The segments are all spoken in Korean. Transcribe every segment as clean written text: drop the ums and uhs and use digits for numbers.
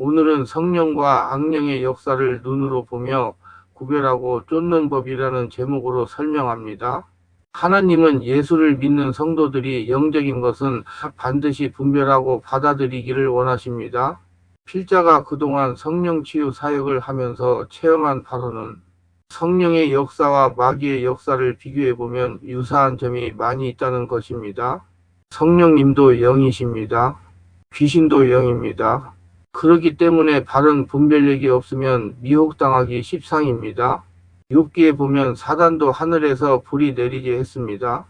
오늘은 성령과 악령의 역사를 눈으로 보며 구별하고 쫓는 법이라는 제목으로 설명합니다. 하나님은 예수를 믿는 성도들이 영적인 것은 반드시 분별하고 받아들이기를 원하십니다. 필자가 그동안 성령 치유 사역을 하면서 체험한 바로는 성령의 역사와 마귀의 역사를 비교해보면 유사한 점이 많이 있다는 것입니다. 성령님도 영이십니다. 귀신도 영입니다. 그렇기 때문에 바른 분별력이 없으면 미혹당하기 십상입니다. 욥기에 보면 사단도 하늘에서 불이 내리게 했습니다.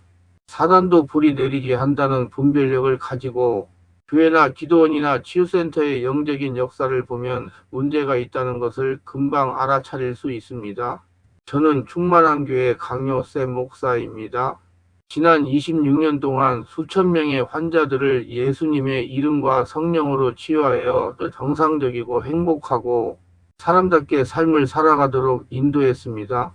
사단도 불이 내리게 한다는 분별력을 가지고 교회나 기도원이나 치유센터의 영적인 역사를 보면 문제가 있다는 것을 금방 알아차릴 수 있습니다. 저는 충만한 교회 강요쌤 목사입니다. 지난 26년 동안 수천 명의 환자들을 예수님의 이름과 성령으로 치유하여 정상적이고 행복하고 사람답게 삶을 살아가도록 인도했습니다.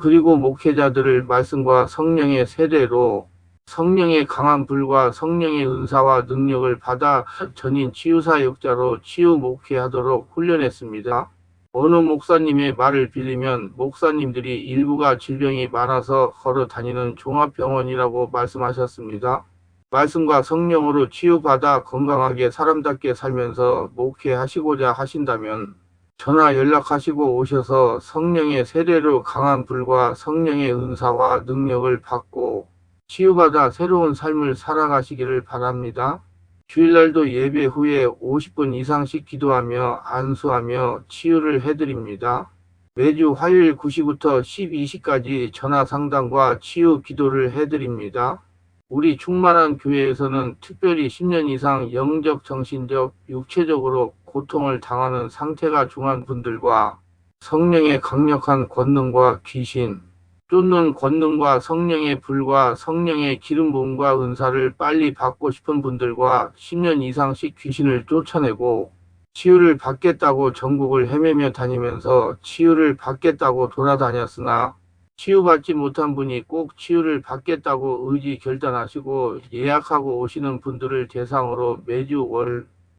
그리고 목회자들을 말씀과 성령의 세례로 성령의 강한 불과 성령의 은사와 능력을 받아 전인 치유사역자로 치유 목회하도록 훈련했습니다. 어느 목사님의 말을 빌리면 목사님들이 일부가 질병이 많아서 걸어 다니는 종합병원이라고 말씀하셨습니다. 말씀과 성령으로 치유받아 건강하게 사람답게 살면서 목회하시고자 하신다면 전화 연락하시고 오셔서 성령의 세례로 강한 불과 성령의 은사와 능력을 받고 치유받아 새로운 삶을 살아가시기를 바랍니다. 주일날도 예배 후에 50분 이상씩 기도하며 안수하며 치유를 해드립니다. 매주 화요일 9시부터 12시까지 전화 상담과 치유 기도를 해드립니다. 우리 충만한 교회에서는 특별히 10년 이상 영적, 정신적, 육체적으로 고통을 당하는 상태가 중한 분들과 성령의 강력한 권능과 귀신, 쫓는 권능과 성령의 불과 성령의 기름 부음과 은사를 빨리 받고 싶은 분들과 10년 이상씩 귀신을 쫓아내고 치유를 받겠다고 전국을 헤매며 다니면서 치유를 받겠다고 돌아다녔으나 치유받지 못한 분이 꼭 치유를 받겠다고 의지 결단하시고 예약하고 오시는 분들을 대상으로 매주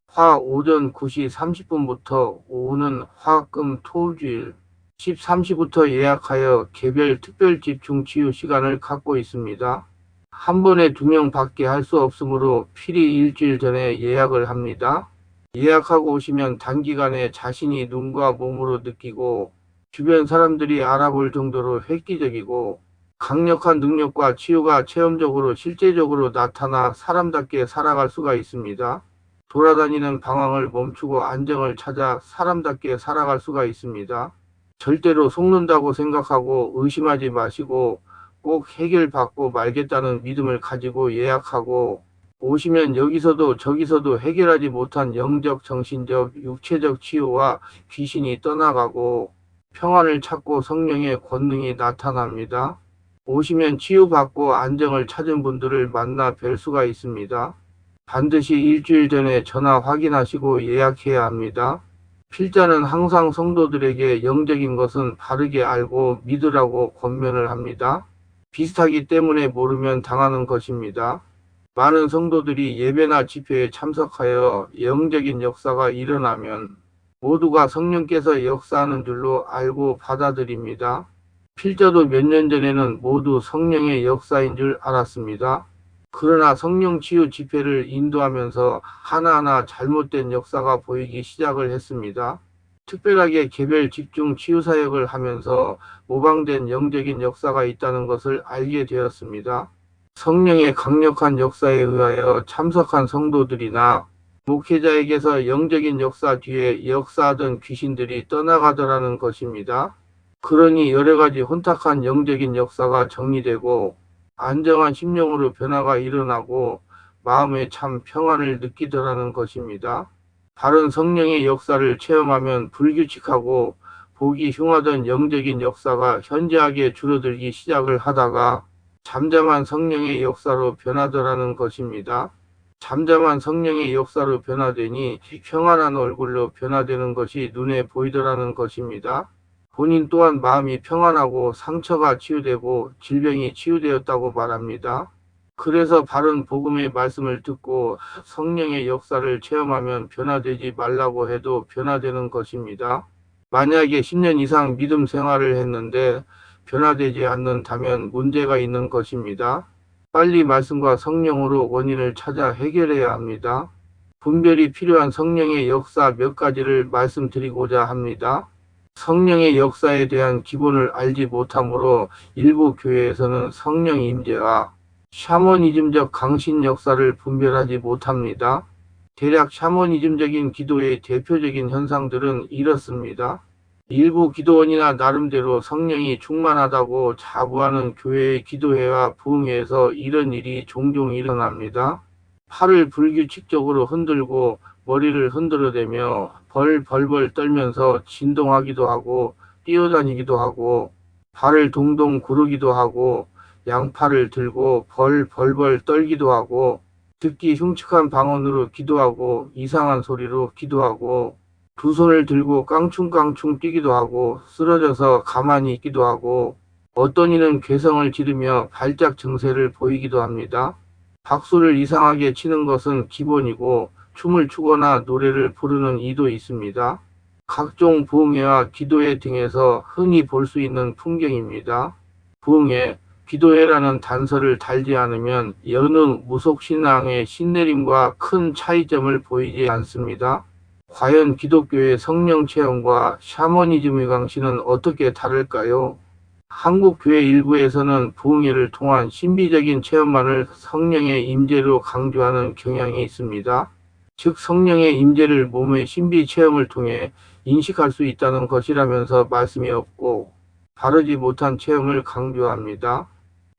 화 오전 9시 30분부터 오후는 화금 토주일 13시부터 예약하여 개별 특별 집중 치유 시간을 갖고 있습니다. 한 번에 2명 밖에 할 수 없으므로 필히 일주일 전에 예약을 합니다. 예약하고 오시면 단기간에 자신이 눈과 몸으로 느끼고 주변 사람들이 알아볼 정도로 획기적이고 강력한 능력과 치유가 체험적으로 실제적으로 나타나 사람답게 살아갈 수가 있습니다. 돌아다니는 방황을 멈추고 안정을 찾아 사람답게 살아갈 수가 있습니다. 절대로 속는다고 생각하고 의심하지 마시고 꼭 해결받고 말겠다는 믿음을 가지고 예약하고 오시면 여기서도 저기서도 해결하지 못한 영적, 정신적, 육체적 치유와 귀신이 떠나가고 평안을 찾고 성령의 권능이 나타납니다. 오시면 치유받고 안정을 찾은 분들을 만나 뵐 수가 있습니다. 반드시 일주일 전에 전화 확인하시고 예약해야 합니다. 필자는 항상 성도들에게 영적인 것은 바르게 알고 믿으라고 권면을 합니다. 비슷하기 때문에 모르면 당하는 것입니다. 많은 성도들이 예배나 집회에 참석하여 영적인 역사가 일어나면 모두가 성령께서 역사하는 줄로 알고 받아들입니다. 필자도 몇 년 전에는 모두 성령의 역사인 줄 알았습니다. 그러나 성령 치유 집회를 인도하면서 하나하나 잘못된 역사가 보이기 시작을 했습니다. 특별하게 개별 집중 치유 사역을 하면서 모방된 영적인 역사가 있다는 것을 알게 되었습니다. 성령의 강력한 역사에 의하여 참석한 성도들이나 목회자에게서 영적인 역사 뒤에 역사하던 귀신들이 떠나가더라는 것입니다. 그러니 여러 가지 혼탁한 영적인 역사가 정리되고 안정한 심령으로 변화가 일어나고 마음에 참 평안을 느끼더라는 것입니다. 바른 성령의 역사를 체험하면 불규칙하고 보기 흉하던 영적인 역사가 현저하게 줄어들기 시작을 하다가 잠잠한 성령의 역사로 변하더라는 것입니다. 잠잠한 성령의 역사로 변화되니 평안한 얼굴로 변화되는 것이 눈에 보이더라는 것입니다. 본인 또한 마음이 평안하고 상처가 치유되고 질병이 치유되었다고 말합니다. 그래서 바른 복음의 말씀을 듣고 성령의 역사를 체험하면 변화되지 말라고 해도 변화되는 것입니다. 만약에 10년 이상 믿음 생활을 했는데 변화되지 않는다면 문제가 있는 것입니다. 빨리 말씀과 성령으로 원인을 찾아 해결해야 합니다. 분별이 필요한 성령의 역사 몇 가지를 말씀드리고자 합니다. 성령의 역사에 대한 기본을 알지 못하므로 일부 교회에서는 성령 임재와 샤머니즘적 강신 역사를 분별하지 못합니다. 대략 샤머니즘적인 기도의 대표적인 현상들은 이렇습니다. 일부 기도원이나 나름대로 성령이 충만하다고 자부하는 교회의 기도회와 부흥회에서 이런 일이 종종 일어납니다. 팔을 불규칙적으로 흔들고 머리를 흔들어대며 벌벌 떨면서 진동하기도 하고 뛰어다니기도 하고 발을 동동 구르기도 하고 양팔을 들고 벌벌 떨기도 하고 듣기 흉측한 방언으로 기도하고 이상한 소리로 기도하고 두 손을 들고 깡충깡충 뛰기도 하고 쓰러져서 가만히 있기도 하고 어떤 이는 괴성을 지르며 발작 증세를 보이기도 합니다. 박수를 이상하게 치는 것은 기본이고 춤을 추거나 노래를 부르는 이도 있습니다. 각종 부흥회와 기도회 등에서 흔히 볼 수 있는 풍경입니다. 부흥회, 기도회라는 단서를 달지 않으면 여느 무속신앙의 신내림과 큰 차이점을 보이지 않습니다. 과연 기독교의 성령 체험과 샤머니즘의 강신은 어떻게 다를까요? 한국 교회 일부에서는 부흥회를 통한 신비적인 체험만을 성령의 임재로 강조하는 경향이 있습니다. 즉 성령의 임재를 몸의 신비 체험을 통해 인식할 수 있다는 것이라면서 말씀이 없고 바르지 못한 체험을 강조합니다.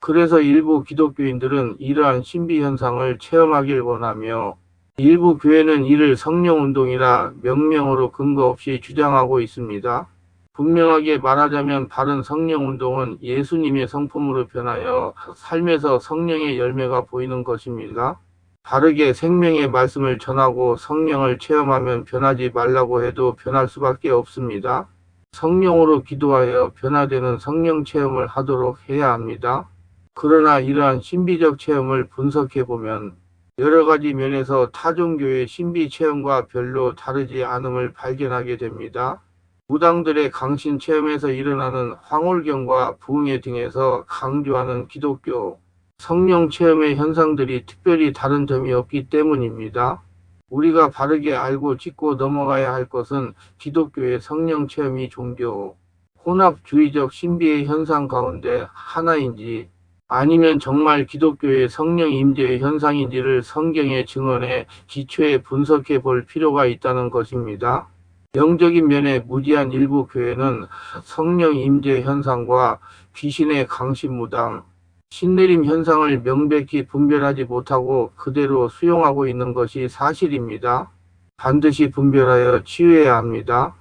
그래서 일부 기독교인들은 이러한 신비 현상을 체험하길 원하며 일부 교회는 이를 성령운동이라 명명으로 근거 없이 주장하고 있습니다. 분명하게 말하자면 바른 성령운동은 예수님의 성품으로 변하여 삶에서 성령의 열매가 보이는 것입니다. 바르게 생명의 말씀을 전하고 성령을 체험하면 변하지 말라고 해도 변할 수밖에 없습니다. 성령으로 기도하여 변화되는 성령 체험을 하도록 해야 합니다. 그러나 이러한 신비적 체험을 분석해보면 여러 가지 면에서 타종교의 신비 체험과 별로 다르지 않음을 발견하게 됩니다. 무당들의 강신 체험에서 일어나는 황홀경과 부흥회 등에서 강조하는 기독교 성령 체험의 현상들이 특별히 다른 점이 없기 때문입니다. 우리가 바르게 알고 짚고 넘어가야 할 것은 기독교의 성령 체험이 종교 혼합주의적 신비의 현상 가운데 하나인지 아니면 정말 기독교의 성령 임재의 현상인지를 성경의 증언에 기초해 분석해 볼 필요가 있다는 것입니다. 영적인 면에 무지한 일부 교회는 성령 임재 현상과 귀신의 강신 무당, 신내림 현상을 명백히 분별하지 못하고 그대로 수용하고 있는 것이 사실입니다. 반드시 분별하여 치유해야 합니다.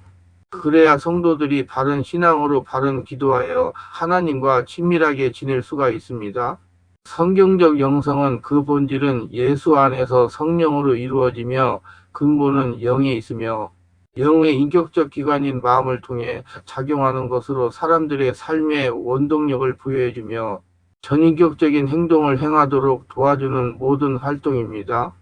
그래야 성도들이 바른 신앙으로 바른 기도하여 하나님과 친밀하게 지낼 수가 있습니다. 성경적 영성은 그 본질은 예수 안에서 성령으로 이루어지며 근본은 영에 있으며 영의 인격적 기관인 마음을 통해 작용하는 것으로 사람들의 삶에 원동력을 부여해주며 전인격적인 행동을 행하도록 도와주는 모든 활동입니다.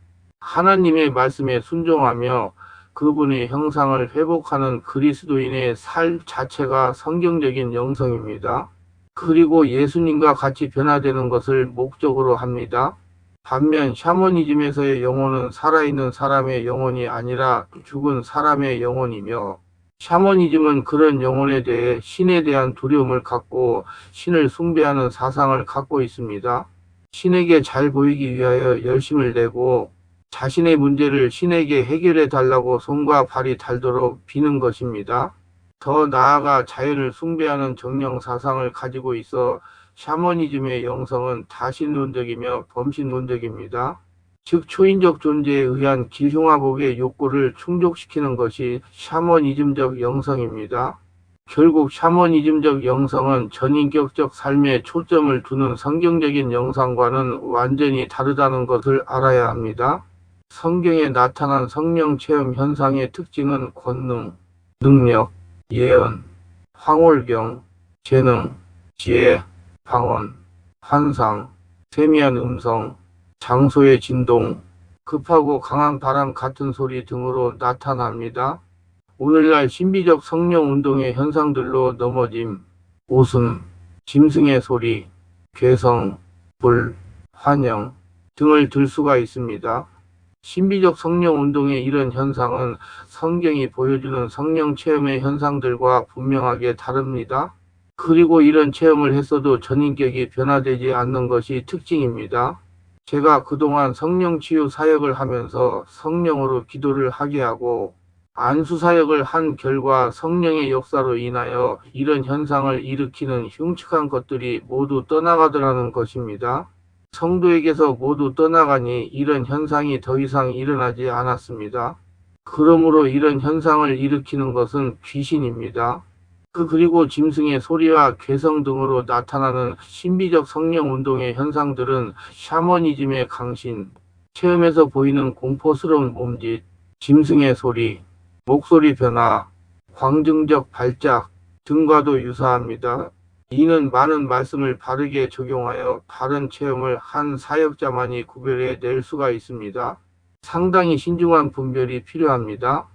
하나님의 말씀에 순종하며 그분의 형상을 회복하는 그리스도인의 삶 자체가 성경적인 영성입니다. 그리고 예수님과 같이 변화되는 것을 목적으로 합니다. 반면 샤머니즘에서의 영혼은 살아있는 사람의 영혼이 아니라 죽은 사람의 영혼이며 샤머니즘은 그런 영혼에 대해 신에 대한 두려움을 갖고 신을 숭배하는 사상을 갖고 있습니다. 신에게 잘 보이기 위하여 열심을 내고 자신의 문제를 신에게 해결해 달라고 손과 발이 닳도록 비는 것입니다. 더 나아가 자연을 숭배하는 정령 사상을 가지고 있어 샤머니즘의 영성은 다신론적이며 범신론적입니다. 즉 초인적 존재에 의한 기흉화복의 욕구를 충족시키는 것이 샤머니즘적 영성입니다. 결국 샤머니즘적 영성은 전인격적 삶에 초점을 두는 성경적인 영성과는 완전히 다르다는 것을 알아야 합니다. 성경에 나타난 성령 체험 현상의 특징은 권능, 능력, 예언, 황홀경, 재능, 지혜, 방언, 환상, 세미한 음성, 장소의 진동, 급하고 강한 바람 같은 소리 등으로 나타납니다. 오늘날 신비적 성령 운동의 현상들로 넘어짐, 웃음, 짐승의 소리, 괴성, 불, 환영 등을 들 수가 있습니다. 신비적 성령 운동의 이런 현상은 성경이 보여주는 성령 체험의 현상들과 분명하게 다릅니다. 그리고 이런 체험을 했어도 전인격이 변화되지 않는 것이 특징입니다. 제가 그동안 성령 치유 사역을 하면서 성령으로 기도를 하게 하고 안수 사역을 한 결과 성령의 역사로 인하여 이런 현상을 일으키는 흉측한 것들이 모두 떠나가더라는 것입니다. 성도에게서 모두 떠나가니 이런 현상이 더 이상 일어나지 않았습니다. 그러므로 이런 현상을 일으키는 것은 귀신입니다. 그리고 짐승의 소리와 괴성 등으로 나타나는 신비적 성령 운동의 현상들은 샤머니즘의 강신, 체험에서 보이는 공포스러운 몸짓, 짐승의 소리, 목소리 변화, 광증적 발작 등과도 유사합니다. 이는 많은 말씀을 바르게 적용하여 바른 체험을 한 사역자만이 구별해 낼 수가 있습니다. 상당히 신중한 분별이 필요합니다.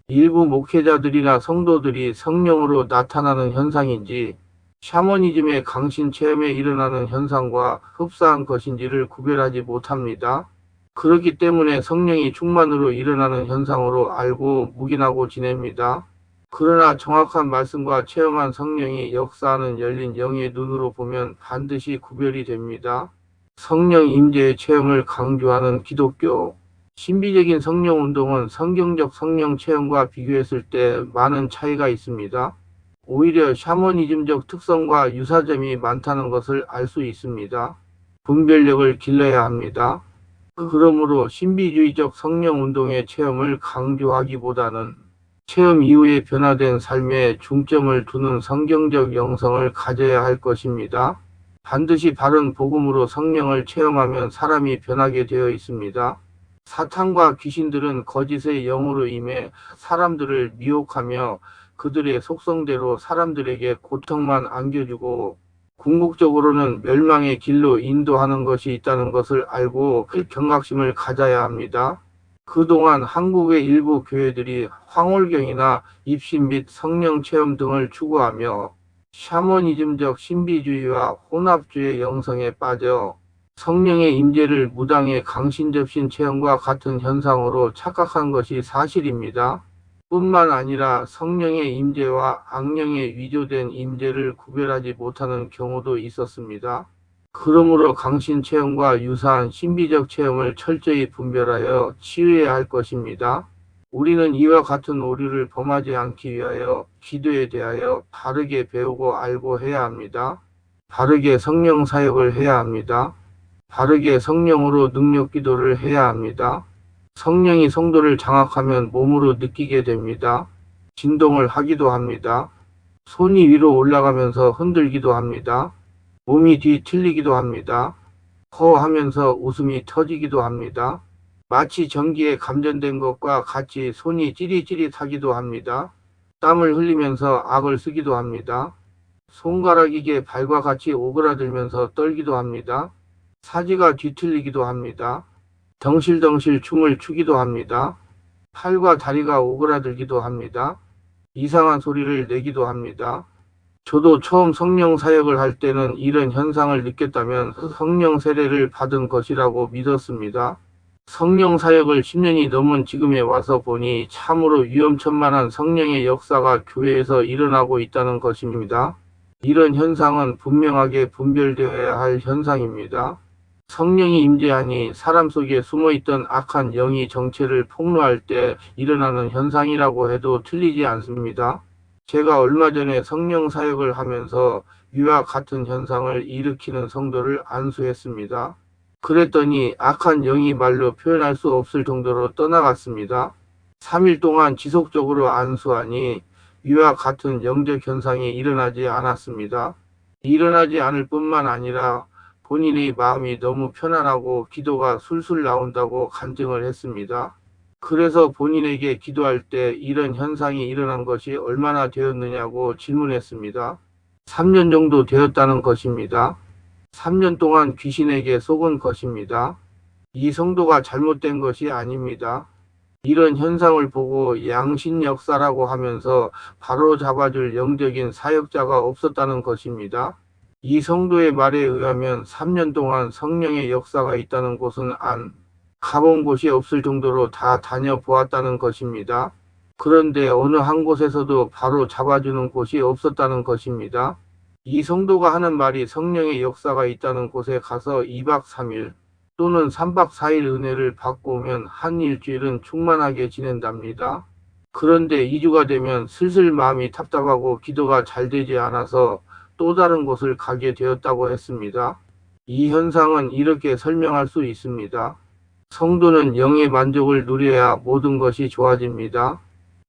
일부 목회자들이나 성도들이 성령으로 나타나는 현상인지 샤머니즘의 강신 체험에 일어나는 현상과 흡사한 것인지를 구별하지 못합니다. 그렇기 때문에 성령이 충만으로 일어나는 현상으로 알고 묵인하고 지냅니다. 그러나 정확한 말씀과 체험한 성령이 역사하는 열린 영의 눈으로 보면 반드시 구별이 됩니다. 성령 임재의 체험을 강조하는 기독교. 신비적인 성령 운동은 성경적 성령 체험과 비교했을 때 많은 차이가 있습니다. 오히려 샤머니즘적 특성과 유사점이 많다는 것을 알 수 있습니다. 분별력을 길러야 합니다. 그러므로 신비주의적 성령 운동의 체험을 강조하기보다는 체험 이후에 변화된 삶에 중점을 두는 성경적 영성을 가져야 할 것입니다. 반드시 바른 복음으로 성령을 체험하면 사람이 변하게 되어 있습니다. 사탄과 귀신들은 거짓의 영으로 임해 사람들을 미혹하며 그들의 속성대로 사람들에게 고통만 안겨주고 궁극적으로는 멸망의 길로 인도하는 것이 있다는 것을 알고 경각심을 가져야 합니다. 그동안 한국의 일부 교회들이 황홀경이나 입신 및 성령 체험 등을 추구하며 샤머니즘적 신비주의와 혼합주의 영성에 빠져 성령의 임재를 무당의 강신접신 체험과 같은 현상으로 착각한 것이 사실입니다. 뿐만 아니라 성령의 임재와 악령의 위조된 임재를 구별하지 못하는 경우도 있었습니다. 그러므로 강신 체험과 유사한 신비적 체험을 철저히 분별하여 치유해야 할 것입니다. 우리는 이와 같은 오류를 범하지 않기 위하여 기도에 대하여 바르게 배우고 알고 해야 합니다. 바르게 성령 사역을 해야 합니다. 바르게 성령으로 능력 기도를 해야 합니다. 성령이 성도를 장악하면 몸으로 느끼게 됩니다. 진동을 하기도 합니다. 손이 위로 올라가면서 흔들기도 합니다. 몸이 뒤틀리기도 합니다. 허하면서 웃음이 터지기도 합니다. 마치 전기에 감전된 것과 같이 손이 찌릿찌릿하기도 합니다. 땀을 흘리면서 악을 쓰기도 합니다. 손가락이게 발과 같이 오그라들면서 떨기도 합니다. 사지가 뒤틀리기도 합니다. 덩실덩실 춤을 추기도 합니다. 팔과 다리가 오그라들기도 합니다. 이상한 소리를 내기도 합니다. 저도 처음 성령 사역을 할 때는 이런 현상을 느꼈다면 성령 세례를 받은 것이라고 믿었습니다. 성령 사역을 10년이 넘은 지금에 와서 보니 참으로 위험천만한 성령의 역사가 교회에서 일어나고 있다는 것입니다. 이런 현상은 분명하게 분별되어야 할 현상입니다. 성령이 임재하니 사람 속에 숨어있던 악한 영이 정체를 폭로할 때 일어나는 현상이라고 해도 틀리지 않습니다. 제가 얼마 전에 성령 사역을 하면서 위와 같은 현상을 일으키는 성도를 안수했습니다. 그랬더니 악한 영이 말로 표현할 수 없을 정도로 떠나갔습니다. 3일 동안 지속적으로 안수하니 위와 같은 영적 현상이 일어나지 않았습니다. 일어나지 않을 뿐만 아니라 본인의 마음이 너무 편안하고 기도가 술술 나온다고 간증을 했습니다. 그래서 본인에게 기도할 때 이런 현상이 일어난 것이 얼마나 되었느냐고 질문했습니다. 3년 정도 되었다는 것입니다. 3년 동안 귀신에게 속은 것입니다. 이 성도가 잘못된 것이 아닙니다. 이런 현상을 보고 양신 역사라고 하면서 바로 잡아줄 영적인 사역자가 없었다는 것입니다. 이 성도의 말에 의하면 3년 동안 성령의 역사가 있다는 곳은 안 가본 곳이 없을 정도로 다 다녀보았다는 것입니다. 그런데 어느 한 곳에서도 바로 잡아주는 곳이 없었다는 것입니다. 이 성도가 하는 말이 성령의 역사가 있다는 곳에 가서 2박 3일 또는 3박 4일 은혜를 받고 오면 한 일주일은 충만하게 지낸답니다. 그런데 2주가 되면 슬슬 마음이 답답하고 기도가 잘 되지 않아서 또 다른 곳을 가게 되었다고 했습니다. 이 현상은 이렇게 설명할 수 있습니다. 성도는 영의 만족을 누려야 모든 것이 좋아집니다.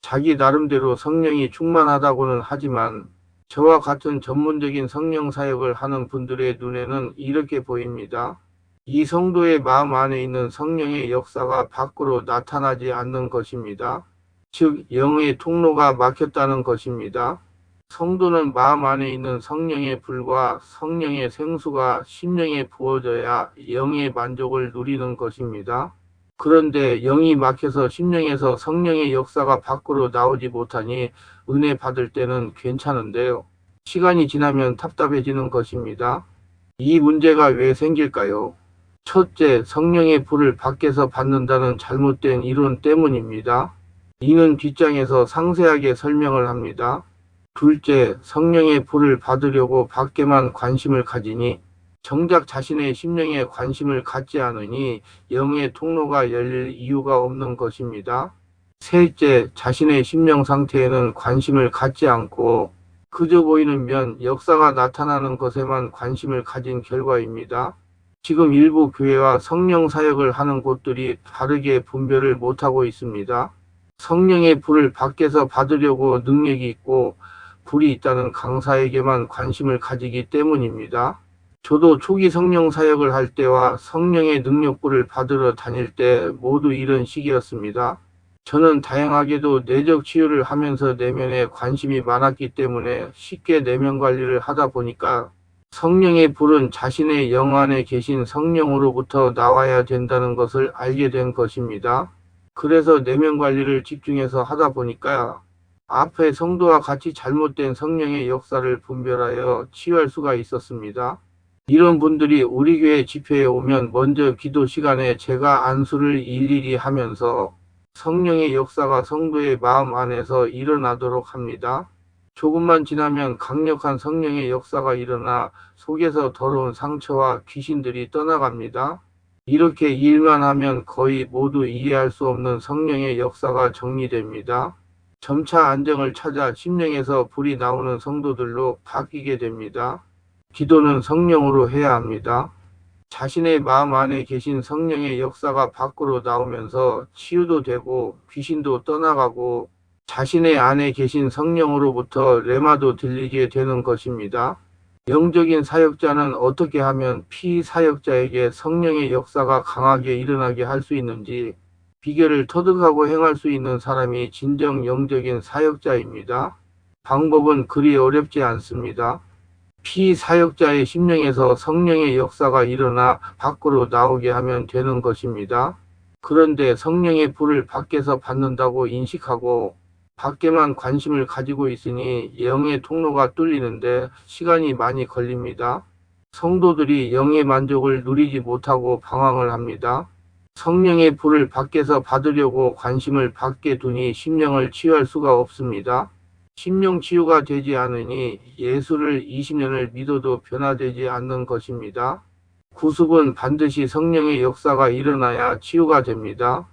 자기 나름대로 성령이 충만하다고는 하지만 저와 같은 전문적인 성령 사역을 하는 분들의 눈에는 이렇게 보입니다. 이 성도의 마음 안에 있는 성령의 역사가 밖으로 나타나지 않는 것입니다. 즉, 영의 통로가 막혔다는 것입니다. 성도는 마음 안에 있는 성령의 불과 성령의 생수가 심령에 부어져야 영의 만족을 누리는 것입니다. 그런데 영이 막혀서 심령에서 성령의 역사가 밖으로 나오지 못하니 은혜 받을 때는 괜찮은데요. 시간이 지나면 답답해지는 것입니다. 이 문제가 왜 생길까요? 첫째, 성령의 불을 밖에서 받는다는 잘못된 이론 때문입니다. 이는 뒷장에서 상세하게 설명을 합니다. 둘째, 성령의 불을 받으려고 밖에만 관심을 가지니 정작 자신의 심령에 관심을 갖지 않으니 영의 통로가 열릴 이유가 없는 것입니다. 셋째, 자신의 심령 상태에는 관심을 갖지 않고 그저 보이는 면 역사가 나타나는 것에만 관심을 가진 결과입니다. 지금 일부 교회와 성령 사역을 하는 곳들이 바르게 분별을 못하고 있습니다. 성령의 불을 밖에서 받으려고 능력이 있고 불이 있다는 강사에게만 관심을 가지기 때문입니다. 저도 초기 성령 사역을 할 때와 성령의 능력불을 받으러 다닐 때 모두 이런 시기였습니다. 저는 다행하게도 내적 치유를 하면서 내면에 관심이 많았기 때문에 쉽게 내면 관리를 하다 보니까 성령의 불은 자신의 영 안에 계신 성령으로부터 나와야 된다는 것을 알게 된 것입니다. 그래서 내면 관리를 집중해서 하다 보니까 앞에 성도와 같이 잘못된 성령의 역사를 분별하여 치유할 수가 있었습니다. 이런 분들이 우리 교회 집회에 오면 먼저 기도 시간에 제가 안수를 일일이 하면서 성령의 역사가 성도의 마음 안에서 일어나도록 합니다. 조금만 지나면 강력한 성령의 역사가 일어나 속에서 더러운 상처와 귀신들이 떠나갑니다. 이렇게 일만 하면 거의 모두 이해할 수 없는 성령의 역사가 정리됩니다. 점차 안정을 찾아 심령에서 불이 나오는 성도들로 바뀌게 됩니다. 기도는 성령으로 해야 합니다. 자신의 마음 안에 계신 성령의 역사가 밖으로 나오면서 치유도 되고 귀신도 떠나가고 자신의 안에 계신 성령으로부터 레마도 들리게 되는 것입니다. 영적인 사역자는 어떻게 하면 피사역자에게 성령의 역사가 강하게 일어나게 할 수 있는지 비결을 터득하고 행할 수 있는 사람이 진정 영적인 사역자입니다. 방법은 그리 어렵지 않습니다. 피사역자의 심령에서 성령의 역사가 일어나 밖으로 나오게 하면 되는 것입니다. 그런데 성령의 불을 밖에서 받는다고 인식하고 밖에만 관심을 가지고 있으니 영의 통로가 뚫리는데 시간이 많이 걸립니다. 성도들이 영의 만족을 누리지 못하고 방황을 합니다. 성령의 불을 밖에서 받으려고 관심을 밖에 두니 심령을 치유할 수가 없습니다. 심령 치유가 되지 않으니 예수를 20년을 믿어도 변화되지 않는 것입니다. 구습은 반드시 성령의 역사가 일어나야 치유가 됩니다.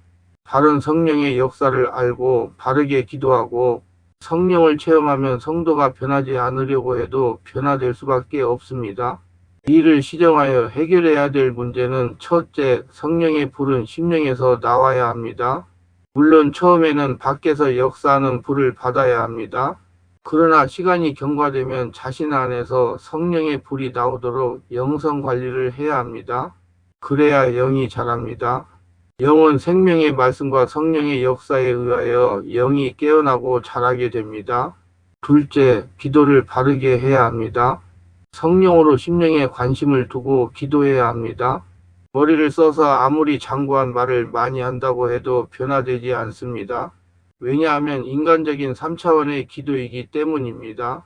바른 성령의 역사를 알고 바르게 기도하고 성령을 체험하면 성도가 변하지 않으려고 해도 변화될 수밖에 없습니다. 이를 시정하여 해결해야 될 문제는 첫째, 성령의 불은 심령에서 나와야 합니다. 물론 처음에는 밖에서 역사하는 불을 받아야 합니다. 그러나 시간이 경과되면 자신 안에서 성령의 불이 나오도록 영성 관리를 해야 합니다. 그래야 영이 자랍니다. 영은 생명의 말씀과 성령의 역사에 의하여 영이 깨어나고 자라게 됩니다. 둘째, 기도를 바르게 해야 합니다. 성령으로 심령에 관심을 두고 기도해야 합니다. 머리를 써서 아무리 장구한 말을 많이 한다고 해도 변화되지 않습니다. 왜냐하면 인간적인 3차원의 기도이기 때문입니다.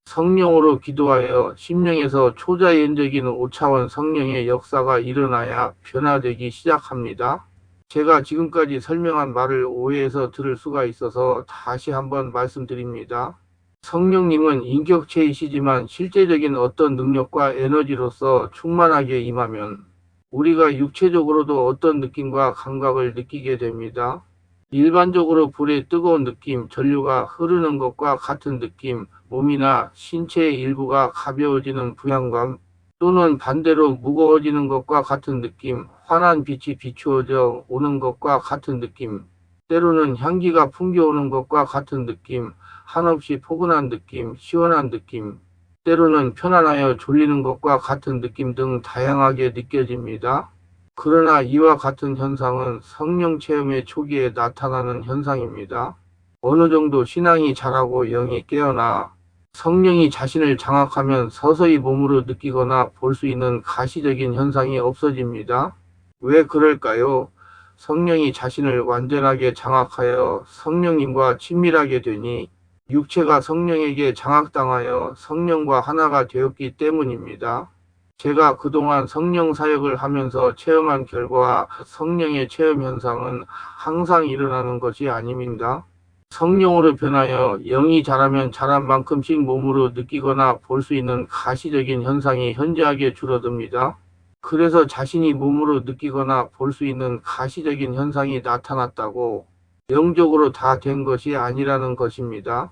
성령으로 기도하여 심령에서 초자연적인 5차원 성령의 역사가 일어나야 변화되기 시작합니다. 제가 지금까지 설명한 말을 오해해서 들을 수가 있어서 다시 한번 말씀드립니다. 성령님은 인격체이시지만 실제적인 어떤 능력과 에너지로서 충만하게 임하면 우리가 육체적으로도 어떤 느낌과 감각을 느끼게 됩니다. 일반적으로 불의 뜨거운 느낌, 전류가 흐르는 것과 같은 느낌, 몸이나 신체의 일부가 가벼워지는 부양감, 또는 반대로 무거워지는 것과 같은 느낌, 환한 빛이 비추어져 오는 것과 같은 느낌, 때로는 향기가 풍겨오는 것과 같은 느낌, 한없이 포근한 느낌, 시원한 느낌, 때로는 편안하여 졸리는 것과 같은 느낌 등 다양하게 느껴집니다. 그러나 이와 같은 현상은 성령 체험의 초기에 나타나는 현상입니다. 어느 정도 신앙이 자라고 영이 깨어나 성령이 자신을 장악하면 서서히 몸으로 느끼거나 볼 수 있는 가시적인 현상이 없어집니다. 왜 그럴까요? 성령이 자신을 완전하게 장악하여 성령님과 친밀하게 되니 육체가 성령에게 장악당하여 성령과 하나가 되었기 때문입니다. 제가 그동안 성령 사역을 하면서 체험한 결과 성령의 체험 현상은 항상 일어나는 것이 아닙니다. 성령으로 변하여 영이 자라면 자란 만큼씩 몸으로 느끼거나 볼 수 있는 가시적인 현상이 현저하게 줄어듭니다. 그래서 자신이 몸으로 느끼거나 볼 수 있는 가시적인 현상이 나타났다고 영적으로 다 된 것이 아니라는 것입니다.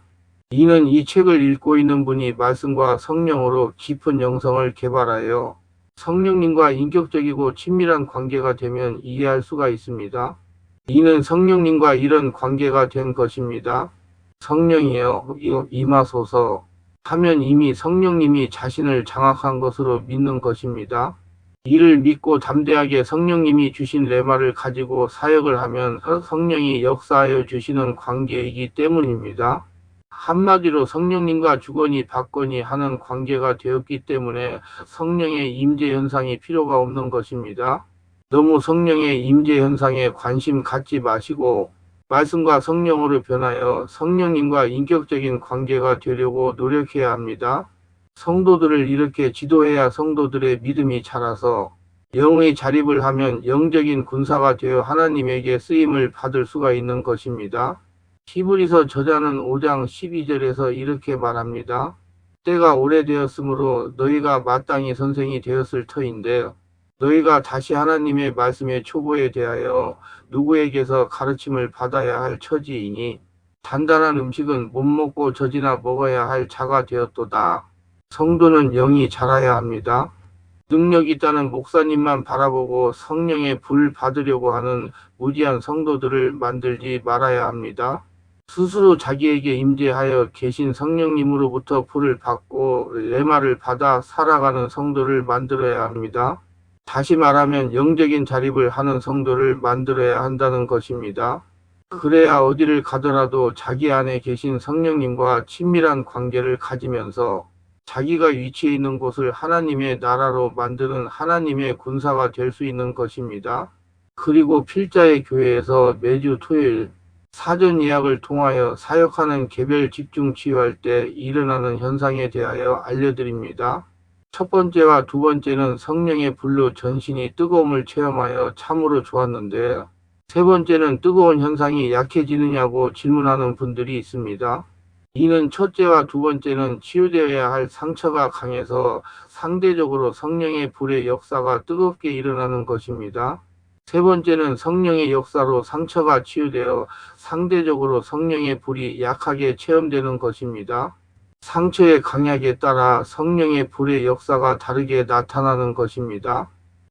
이는 이 책을 읽고 있는 분이 말씀과 성령으로 깊은 영성을 개발하여 성령님과 인격적이고 친밀한 관계가 되면 이해할 수가 있습니다. 이는 성령님과 이런 관계가 된 것입니다. 성령이여 임하소서 하면 이미 성령님이 자신을 장악한 것으로 믿는 것입니다. 이를 믿고 담대하게 성령님이 주신 레마를 가지고 사역을 하면 성령이 역사하여 주시는 관계이기 때문입니다. 한마디로 성령님과 주거니 받거니 하는 관계가 되었기 때문에 성령의 임재 현상이 필요가 없는 것입니다. 너무 성령의 임재 현상에 관심 갖지 마시고 말씀과 성령으로 변하여 성령님과 인격적인 관계가 되려고 노력해야 합니다. 성도들을 이렇게 지도해야 성도들의 믿음이 자라서 영의 자립을 하면 영적인 군사가 되어 하나님에게 쓰임을 받을 수가 있는 것입니다. 히브리서 저자는 5장 12절에서 이렇게 말합니다. 때가 오래되었으므로 너희가 마땅히 선생이 되었을 터인데 너희가 다시 하나님의 말씀의 초보에 대하여 누구에게서 가르침을 받아야 할 처지이니 단단한 음식은 못 먹고 젖이나 먹어야 할 자가 되었도다. 성도는 영이 자라야 합니다. 능력 있다는 목사님만 바라보고 성령의 불 받으려고 하는 무지한 성도들을 만들지 말아야 합니다. 스스로 자기에게 임재하여 계신 성령님으로부터 불을 받고 레마를 받아 살아가는 성도를 만들어야 합니다. 다시 말하면 영적인 자립을 하는 성도를 만들어야 한다는 것입니다. 그래야 어디를 가더라도 자기 안에 계신 성령님과 친밀한 관계를 가지면서 자기가 위치해 있는 곳을 하나님의 나라로 만드는 하나님의 군사가 될 수 있는 것입니다. 그리고 필자의 교회에서 매주 토요일 사전 예약을 통하여 사역하는 개별 집중 치유할 때 일어나는 현상에 대하여 알려드립니다. 첫 번째와 두 번째는 성령의 불로 전신이 뜨거움을 체험하여 참으로 좋았는데 세 번째는 뜨거운 현상이 약해지느냐고 질문하는 분들이 있습니다. 이는 첫째와 두 번째는 치유되어야 할 상처가 강해서 상대적으로 성령의 불의 역사가 뜨겁게 일어나는 것입니다. 세 번째는 성령의 역사로 상처가 치유되어 상대적으로 성령의 불이 약하게 체험되는 것입니다. 상처의 강약에 따라 성령의 불의 역사가 다르게 나타나는 것입니다.